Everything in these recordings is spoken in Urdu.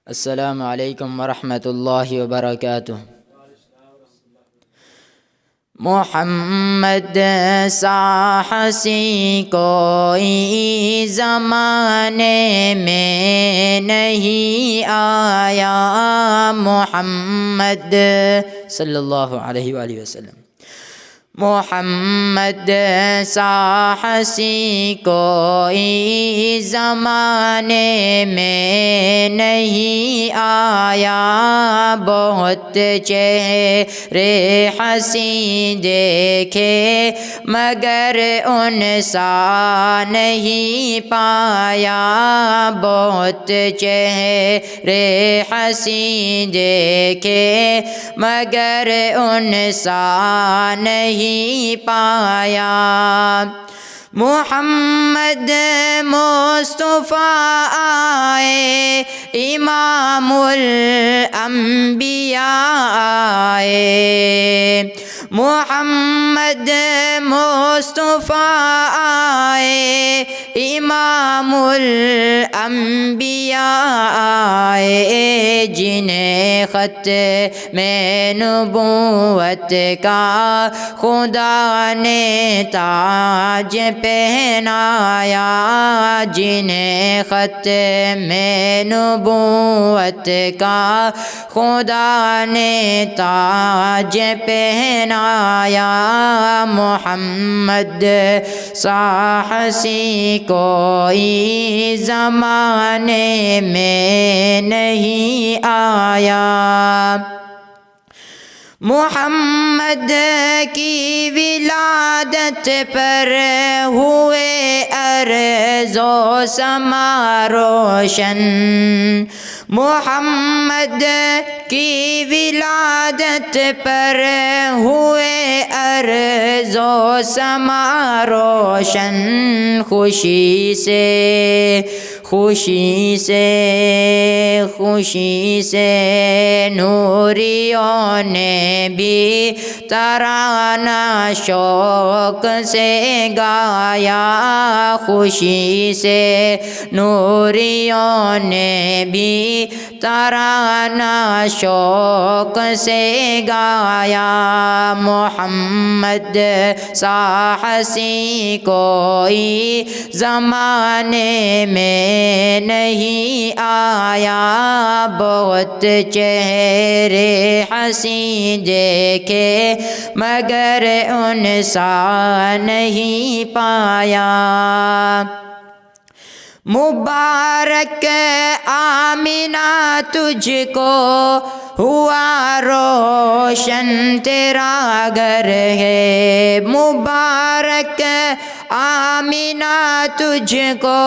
السلام علیکم ورحمۃ اللہ وبرکاتہ۔ محمد سا حسین کوئی زمانے میں نہیں آیا، محمد صلی اللہ علیہ وآلہ وسلم۔ محمد سا حسین کوئی زمانے میں نہیں آیا، بہت چہرے حسین دیکھے مگر ان سا نہیں پایا، بہت چہرے حسین دیکھے مگر ان سا نہیں پایا۔ محمد مصطفیٰ آئے، امام الانبیاء آئے، محمد مصطفیٰ آئے، امام الانبیاء آئے، جنہیں ختم نبوت کا خدا نے تاج پہنایا، جنہیں ختم نبوت کا خدا نے تاج پہنایا، محمد سا حسین کوئی زمانے میں نہیں آیا۔ محمد کی ولادت پر ہوئے ارض و سما روشن، محمد کی ولادت پر ہوئے ارض و سما روشن، خوشی سے خوشی سے خوشی سے نوریوں نے بھی ترانہ شوق سے گایا، خوشی سے نوریوں نے بھی ترانہ شوق سے گایا، محمد سا حسین کوئی زمانے میں نہیں آیا، بہت چہرے حسین دیکھے مگر ان سا نہیں پایا۔ مبارک آمنہ تجھ کو ہوا روشن تیرا گھر ہے، مبارک آمنہ تجھ کو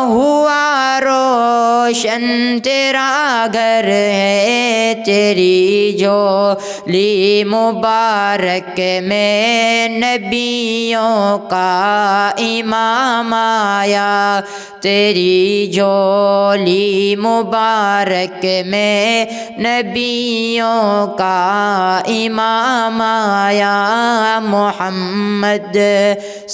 ہوا روشن تیرا گھر ہے، تیری جھولی مبارک میں نبیوں کا امام آیا، تیری جھولی مبارک میں نبیوں کا امام آیا، محمد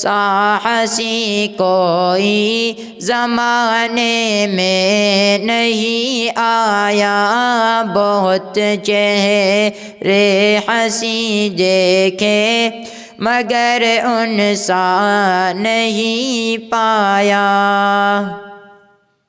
سا حسین کوئی زمانے میں نہیں آیا، بہت چہرے حسین دیکھے مگر ان سا نہیں پایا۔